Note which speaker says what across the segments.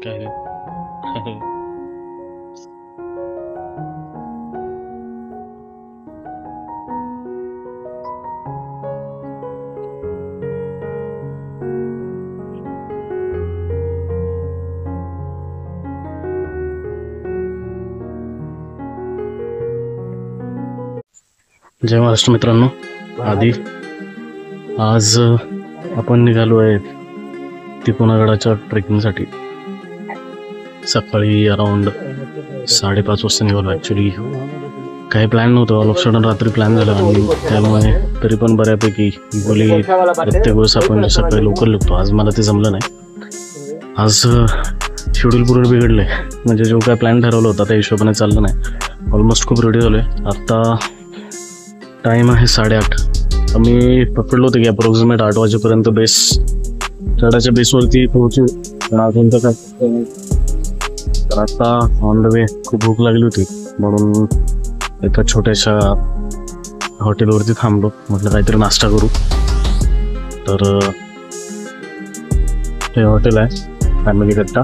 Speaker 1: काय रे? जय महाराष्ट्र मित्रांनो, आधी आज आपण निघालो आहे तिकोनागडाच्या ट्रेकिंगसाठी. सकाळी अराउंड 5:30 वाजता निघालो. ॲक्च्युली काही प्लॅन नव्हतं, ऑल ऑफ सडन रात्री प्लॅन झाला आणि त्यामुळे तरी पण बऱ्यापैकी बोली प्रत्येक वेळेस आपण सकाळी लवकर निघतो. आज मला ते जमलं नाही. आज शेड्यूल पूर्ण बिघडले, म्हणजे जो काय प्लॅन ठरवला होता त्या हिशोबाने चाललं नाही. ऑलमोस्ट खूप रेडी झालो आहे. आत्ता टाईम आहे 8:30. मी पकडलो होतं की अप्रॉक्सिमेट 8 वाजेपर्यंत गडाच्या बेसवरती पोहोचू, पण अजून तर काय. तर आता ऑन द वे खूप भूक लागली होती, म्हणून एका छोट्याशा हॉटेलवरती थांबलो. म्हटलं काहीतरी नाश्ता करू. तर हे हॉटेल आहे फॅमिली कट्टा.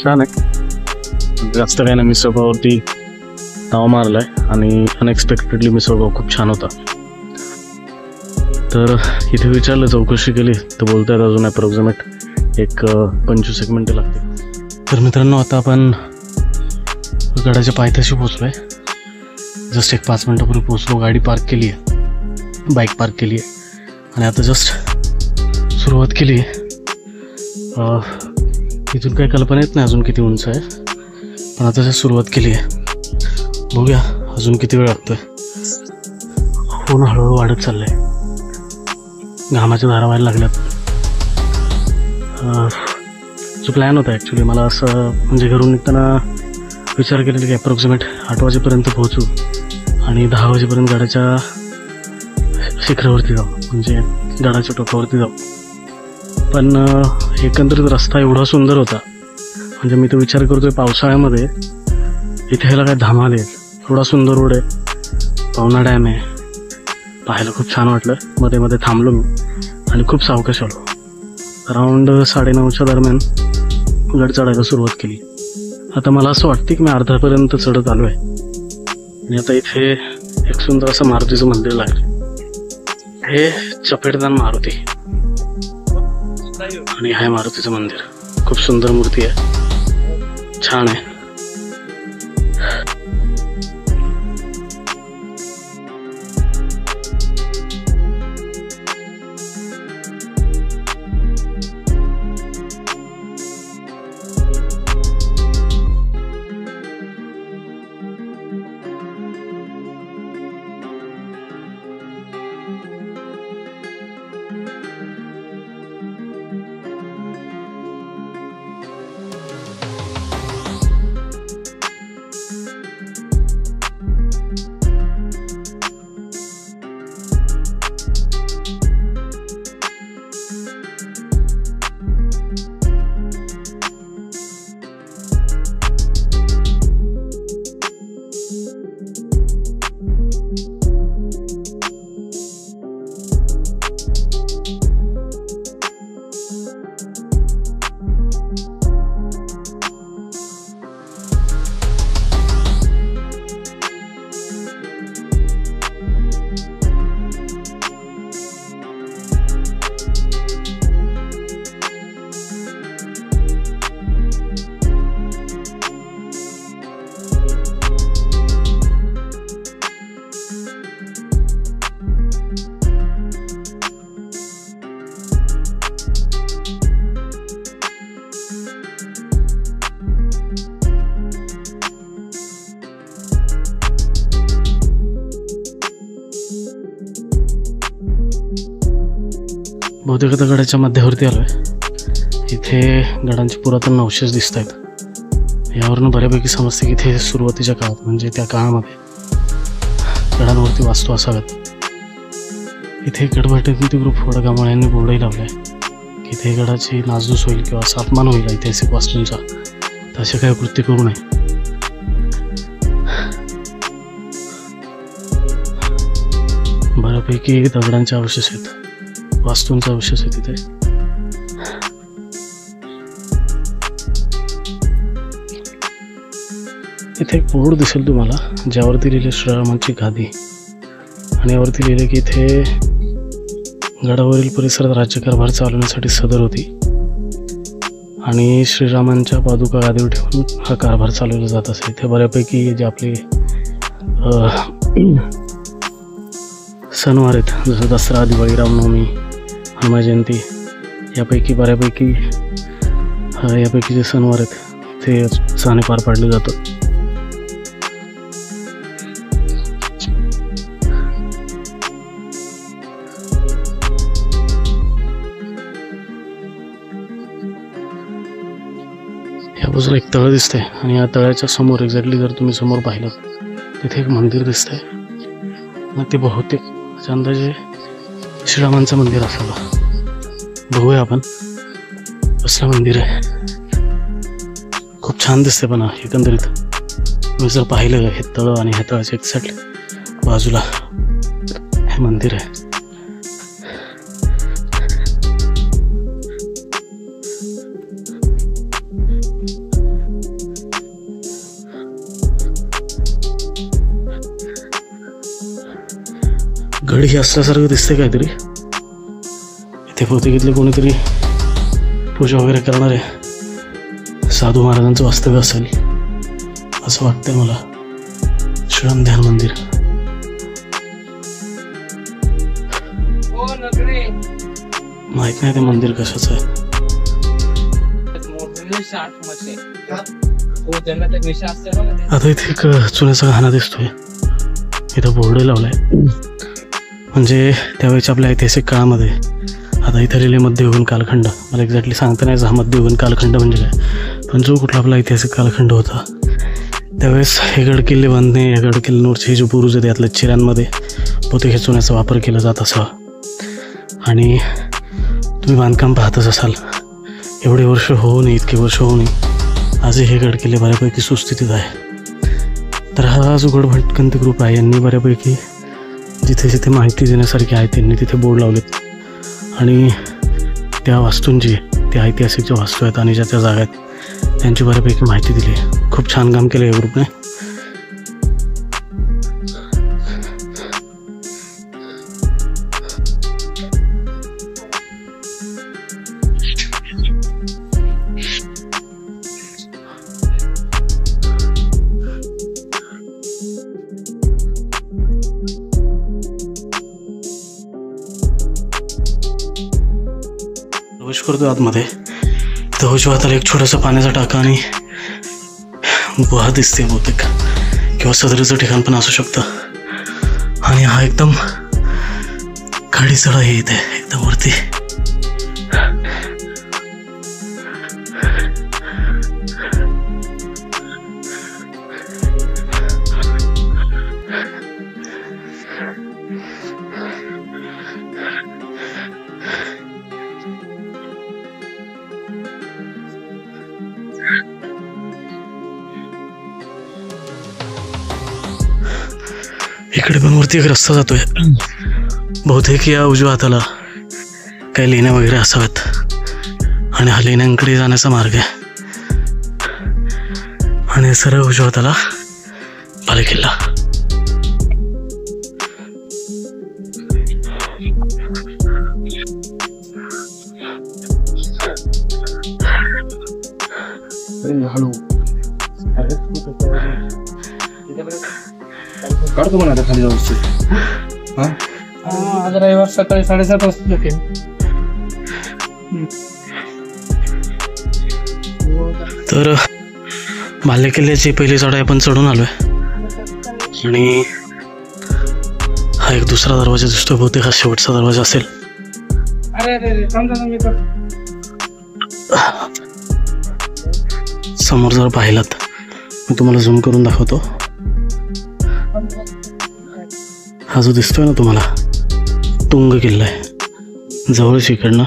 Speaker 1: छान आहे, जास्त काही नाही. मिसळपावरती ताव मारलाय आणि अनएक्सपेक्टेडली मिसळपाव खूप छान होता. तर इथे विचारलं, चौकशी केली, तर बोलतायत अजून अप्रॉक्सिमेट एक 25 मिनिटं लागते. तर मित्रांनो, आता आपण गडाच्या पायथ्याशी पोचलो आहे. जस्ट एक 5 मिनिटापूर्वी पोचलो. गाडी पार्क केली आहे, बाईक पार्क केली आहे आणि आता जस्ट सुरुवात केली आहे. इथून काही कल्पना येत नाही अजून किती उंच आहे, पण आता जस्ट सुरुवात केली आहे. बघूया अजून किती वेळ लागतोय. ऊन हळूहळू वाढत चाललंय, घामाच्या धारा व्हायला लागल्यात. जो प्लॅन होता ॲक्च्युली, मला असं म्हणजे घरून निघताना विचार केलेला की अप्रॉक्सिमेट 8 वाजेपर्यंत पोहोचू आणि 10 वाजेपर्यंत गडाच्या शिखरावरती जाऊ, म्हणजे गडाच्या टोकावरती जाऊ. पण एकंदरीत रस्ता एवढा सुंदर होता, म्हणजे मी तो विचार करतोय पावसाळ्यामध्ये इथे ह्याला काय धमाल आहे. एवढा सुंदर रोड आहे, पवना डॅम आहे, पाहायला खूप छान वाटलं. मध्ये मध्ये थांबलो मी आणि खूप सावकाश आलो. अराऊंड 9:30च्या दरम्यान गड चढायला सुरुवात केली. आता मला असं वाटतं की मी अर्ध्यापर्यंत चढत आलो आहे आणि आता इथे एक सुंदर असं मारुतीचं मंदिर लागलं. हे चपेटदान मारुती आणि हे मारुतीचं मंदिर खूप सुंदर मूर्ती आहे, छान आहे. बहुतेक आता गडाच्या मध्यावरती आलो आहे. इथे गडांचे पुरातन अवशेष दिसत आहेत. यावरून बऱ्यापैकी समजते की इथे सुरुवातीच्या काळात, म्हणजे त्या काळामध्ये गडांवरती वास्तू असाव्यात. इथे गडभट्टी ग्रुप वडगामाळे यांनी बोर्डही लावले आहे की इथे गडाची नासधूस होईल किंवा असा अपमान होईल ऐतिहासिक वास्तूंचा, तर असे काही कृत्य करू नये. बऱ्यापैकी दगडांचे अवशेष आहेत, वास्तूंचा अवशेष आहे तिथे. इथे एक बोर्ड दिसेल तुम्हाला ज्यावरती लिहिले श्रीरामांची गादी आणि यावरती लिहिले की इथे गडावरील परिसरात राज्यकारभार चालवण्यासाठी सदर होती आणि श्रीरामांच्या पादुका गादीवर ठेवून हा कारभार चालवला जात असे. इथे बऱ्यापैकी जे आपले सणवार आहेत जसं दसरा, दिवाळी, रामनवमी, हनुमान जयंती यापैकी बऱ्यापैकी जे सणवार आहेत ते उत्साहाने पार पाडले जातात. या बाजूला एक तळ दिसतंय आणि या तळ्याच्या समोर एक्झॅक्टली जर तुम्ही समोर पाहिलं तिथे एक मंदिर दिसतंय. मग ते बहुतेक अंदाजे श्रीरामांचं मंदिर असावं. बघूया आपण कसलं मंदिर आहे. खूप छान दिसते पण एकंदरीत मी जर पाहिलं हे तळ आणि ह्या तळाच्या एक्झॅक्टली बाजूला हे मंदिर आहे. गड ही असल्यासारखं दिसते काहीतरी. इथे बहुतेक इथले कोणीतरी पूजा वगैरे करणारे साधू महाराजांचं वास्तव्य असेल असं वाटतंय मला. श्रीराम ध्यान मंदिर. माहित नाही ते मंदिर कशाचं आहे. आता इथे एक चुन्याचा घाणा दिसतोय. इथं बोर्ड लावलाय म्हणजे त्यावेळेच्या आपल्या ऐतिहासिक काळामध्ये. आता इथे लिहिले मध्ययुगीन कालखंड. मला एक्झॅक्टली सांगता नाही हा मध्ययुगीन कालखंड म्हणजे काय, पण जो कुठला आपला ऐतिहासिक कालखंड होता त्यावेळेस हे गड किल्ले बांधणे, या गड किल्ल्यांवरचे हे जे बुरुज आहेत यातल्या चिऱ्यांमध्ये बहुतेक हे चुन्याचा वापर केला जात असावा. आणि तुम्ही बांधकाम पाहतच असाल. एवढे वर्ष होऊ नये, इतके वर्ष होऊ नये, आजही हे गड किल्ले बऱ्यापैकी सुस्थितीत आहे. तर हा जो गड भटकंती ग्रुप आहे यांनी बऱ्यापैकी जिथे जिथे माहिती देण्यासारखी आहे त्यांनी तिथे बोर्ड लावलेत आणि त्या वास्तूंची, त्या ऐतिहासिक ज्या वास्तू आहेत आणि ज्या त्या जागा आहेत त्यांची बऱ्यापैकी माहिती दिली आहे. खूप छान काम केलं या ग्रुपने. प्रवेश करतो आतमध्ये. तर उजव्या हाताला एक छोटासा पाण्याचा टाका आणि गुहा दिसते बहुतेक किंवा सदरीचं ठिकाण पण असू शकतं. आणि हा एकदम खाडी चढा आहे इथे एकदम वरती. इकडे पण वरती एक रस्ता जातोय. बहुतेक या उजव्या हाताला काही लेण्या वगैरे असाव्यात आणि हा लेण्यांकडे जाण्याचा मार्ग आहे. आणि सरळ उजव्या हाताला बालेकिल्ला. काढतो म्हणा आता खाली जाऊ. आज रविवार सकाळी 7:30 वाजता जाते. तर बालेकिल्ल्याची पहिली चढाई आपण चढून आलोय आणि हा एक दुसरा दरवाजा दिसतोय. बहुतेक हा शेवटचा दरवाजा असेल. समोर जर पाहिलात मी तुम्हाला झूम करून दाखवतो. हा जो दिसतोय ना तुम्हाला तुंग किल्ला आहे जवळच इकडनं.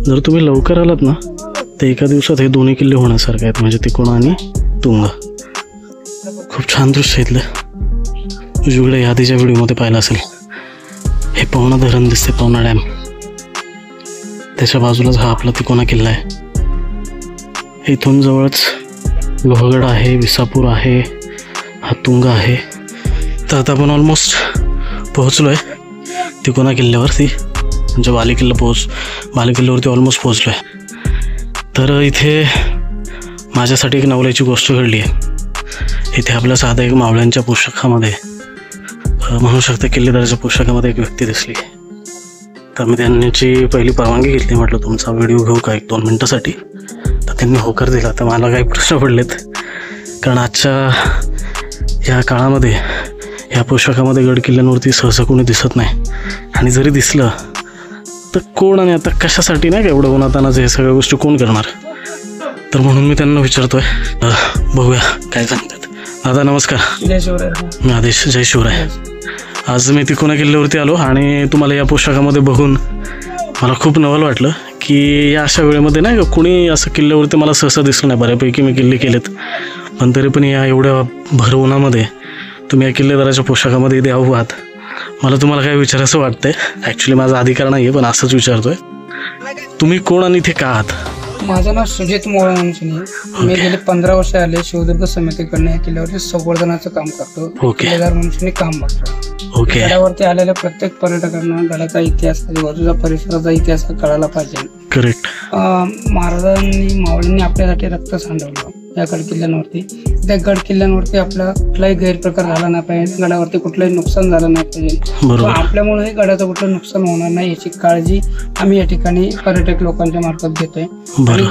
Speaker 1: जर तुम्ही लवकर आलात ना तर एका दिवसात हे दोन्ही किल्ले होण्यासारखे आहेत, म्हणजे तिकोणा आणि तुंग. खूप छान दृश्य इथलं. उजवीकडे यादीच्या व्हिडिओमध्ये पाहिलं असेल हे पवना धरण दिसते, पवना डॅम. त्याच्या बाजूलाच हा आपला तिकोणा किल्ला आहे. इथून जवळच लोहगड आहे, विसापूर आहे, हातुंगा आहे. तर आता आपण ऑलमोस्ट पोहोचलो आहे तिकोना किल्ल्यावरती, म्हणजे बालेकिल्ल्यावरती ऑलमोस्ट पोहोचलो आहे. तर इथे माझ्यासाठी एक नवल्याची गोष्ट घडली आहे. इथे आपल्या साधा एक मावळ्यांच्या पोशाखामध्ये, म्हणू शकता किल्लेदाराच्या पोशाखामध्ये एक व्यक्ती दिसली. तर मी त्यांची पहिली परवानगी घेतली, म्हटलं तुमचा व्हिडिओ घेऊ का 1-2 मिनटासाठी. तर त्यांनी होकार दिला. तर मला काही प्रश्न पडलेत, कारण आजच्या या काळामध्ये ह्या पोशाखामध्ये गड किल्ल्यांवरती सहसा कोणी दिसत नाही, आणि जरी दिसलं तर कोण, आणि आता कशासाठी नाही का एवढं उन्हातानाचं हे सगळ्या गोष्टी कोण करणार. तर म्हणून मी त्यांना विचारतोय, बघूया काय सांगतात. दादा नमस्कार.
Speaker 2: जय शिवराय.
Speaker 1: मी आदेश. जय शिवराय. आज मी तिकोना किल्ल्यावरती आलो आणि तुम्हाला या पोशाखामध्ये बघून मला खूप नवल वाटलं की या अशा वेळेमध्ये नाही का कोणी असं किल्ल्यावरती मला सहसा दिसलं नाही. बऱ्यापैकी मी किल्ले केलेत, पण तरी पण या एवढ्या भर उन्हामध्ये तुम्ही या किल्लेदाराच्या पोशाखामध्ये इथे आहात. मला तुम्हाला काय विचारायचं वाटतंय. ॲक्च्युली माझा अधिकार नाही आहे, पण असंच विचारतोय, तुम्ही कोण आणि इथे का आहात?
Speaker 2: माझं नाव सुजित मोळ म्हणून. मी गेले 15 वर्ष आले शिवदुर्ग समितीकडनं या किल्ल्यावरती संवर्धनाचं काम करतो. किल्लेदार म्हणून काम बघतो. गडावरती आलेल्या प्रत्येक पर्यटकांना गडाचा इतिहास, आजूबाजूचा परिसराचा इतिहास कळायला पाहिजे.
Speaker 1: करेक्ट.
Speaker 2: महाराजांनी मावळ्यांनी आपल्यासाठी रक्त सांडवलं या गड किल्ल्यांवरती. त्या गड किल्ल्यांवरती आपला कुठलाही गैरप्रकार झाला नाही पाहिजे, गडावरती कुठलंही नुकसान झालं नाही पाहिजे. आपल्यामुळे गडाचं कुठलं नुकसान होणार नाही याची काळजी आम्ही या ठिकाणी पर्यटक लोकांच्या मार्फत घेतोय. आणि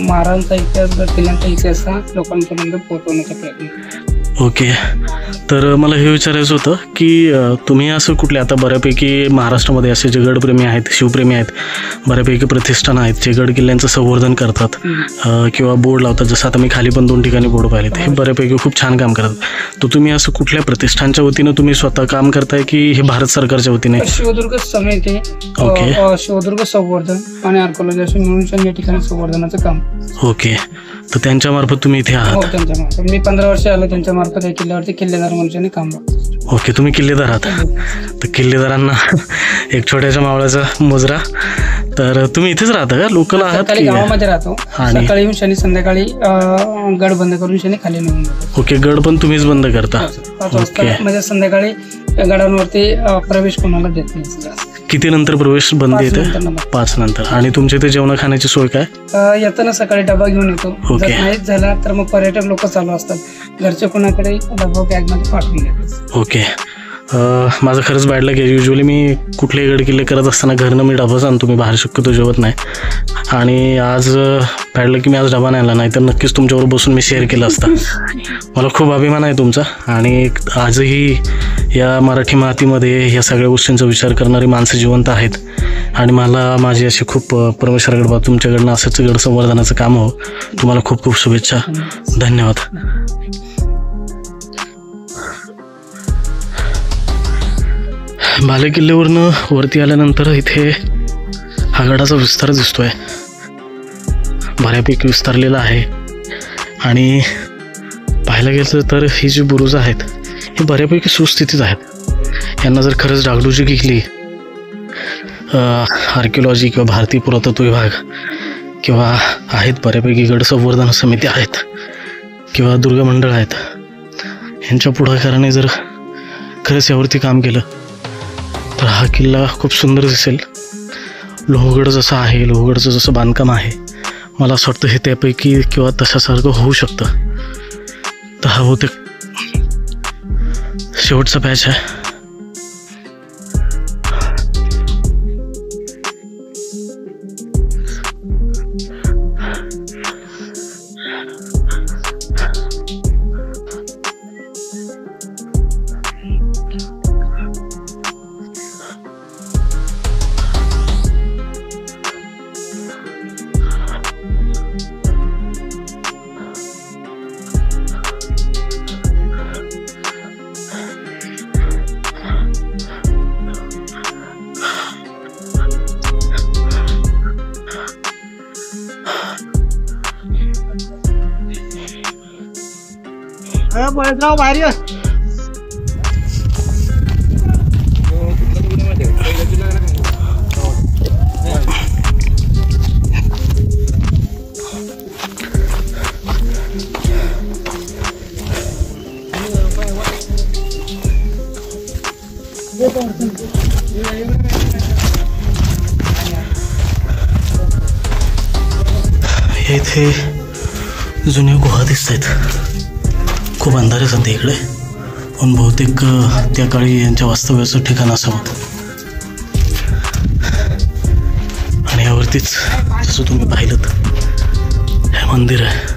Speaker 2: महाराजांचा इतिहास, गड किल्ल्यांचा इतिहास हा लोकांपर्यंत पोहोचवण्याचा प्रयत्न.
Speaker 1: ओके. तर मला हे विचारायचं होतं की तुम्ही असं कुठले, आता बऱ्यापैकी महाराष्ट्रामध्ये असे जे गडप्रेमी आहेत, शिवप्रेमी आहेत, बऱ्यापैकी प्रतिष्ठान आहेत जे गड किल्ल्यांचं संवर्धन करतात किंवा बोर्ड लावतात. जसं आता मी खाली पण 2 ठिकाणी बोर्ड पाहिलेत, हे बऱ्यापैकी खूप छान काम करतात. तर तुम्ही असं कुठल्या प्रतिष्ठानच्या वतीनं तुम्ही स्वतः काम करताय की हे भारत सरकारच्या वतीने?
Speaker 2: शिवदुर्ग समिती, शिवदुर्ग संवर्धन आणि आर्कोलॉजी असे मिळून या ठिकाणी संवर्धनाचं काम.
Speaker 1: ओके. तर त्यांच्या मार्फत तुम्ही इथे आहात?
Speaker 2: त्यांच्या मार्फत मी 15 वर्ष आलो त्यांच्या मार्फत या किल्ल्यावरती किल्लेदार म्हणून काम करतो.
Speaker 1: ओके. तुम्ही किल्लेदार आहात. तर किल्लेदारांना एक छोट्याच्या मावळाचा मुजरा. तर तुम्ही इथेच राहता का, लोकल आहात?
Speaker 2: गावामध्ये राहतो. सकाळी येऊन शनी संध्याकाळी गड बंद करून शनी खाली निघून जातो.
Speaker 1: ओके. गड पण तुम्हीच बंद करता?
Speaker 2: म्हणजे संध्याकाळी गडांवरती प्रवेश कोणाला देत नाही.
Speaker 1: किती नंतर प्रवेश बंद येते? 5 नंतर. आणि तुमच्या इथे जेवण खाण्याची सोय काय?
Speaker 2: येताना सकाळी डबा घेऊन येतो. जर नाहीच झाला तर मग पर्यटक लोक चालू असतात, घरचे कोणाकडे डबा बॅगमध्ये पाठवून देतात.
Speaker 1: ओके. माझं खरंच बॅड लक आहे. युजली मी कुठलेही गड किल्ले करत असताना घरनं मी डबाच आणतो, मी बाहेर शक्यतो जेवत नाही. आणि आज बॅड लक की मी आज डबा नाही आणला, नाही तर नक्कीच तुमच्यावर बसून मी शेअर केलं असतं. मला खूप अभिमान आहे तुमचा. आणि आजही या मराठी मातीमध्ये या सगळ्या गोष्टींचा विचार करणारी माणसं जिवंत आहेत. आणि मला माझी अशी खूप परमेश्वराकडे बा तुमच्याकडनं असंच गड संवर्धनाचं काम हो. तुम्हाला खूप खूप शुभेच्छा. धन्यवाद. बालेकिल्ल्यावरनं वरती आल्यानंतर इथे हा गडाचा विस्तार दिसतोय, बऱ्यापैकी विस्तारलेला आहे. आणि पाहायला गेलं तर ही जी बुरुज आहेत ही बऱ्यापैकी सुस्थितीत आहेत. यांना जर खरंच डागडुजी घेतली आर्किओलॉजी किंवा भारतीय पुरातत्व विभाग किंवा आहेत बऱ्यापैकी गड संवर्धन समिती आहेत किंवा दुर्ग मंडळ आहेत, यांच्या पुढाकाराने जर खरंच यावरती काम केलं तर हा किल्ला खूप सुंदर दिसेल. लोहगड जसं आहे, लोहगडचं जसं बांधकाम आहे, मला असं वाटतं हे त्यापैकी किंवा तशासारखं होऊ शकतं. तर हा बहुतेक शेवटचा पॅच आहे.
Speaker 2: बाहेर
Speaker 1: इथे जुन्या गुहा दिसत आहेत. खूप अंधार आहे सध्या इकडे, पण बहुतेक त्या काळी यांच्या वास्तव्याचं ठिकाण असावं. आणि यावरतीच जसं तुम्ही पाहिलं हे मंदिर आहे.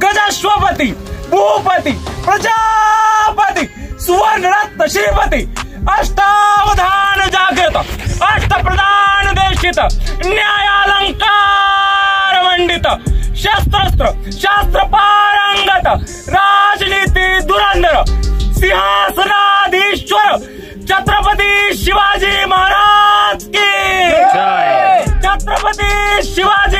Speaker 3: गजाश्वपती भूपती प्रजापती सुवर्णरत्न श्रीपती अष्टावधान जागृत अष्टप्रधान देशित न्यायालंकार मंडित शस्त्रास्त्र शास्त्र पारंगत राजनीती धुरंधर सिंहासनाधीश्वर छत्रपती शिवाजी महाराज की छत्रपती शिवाजी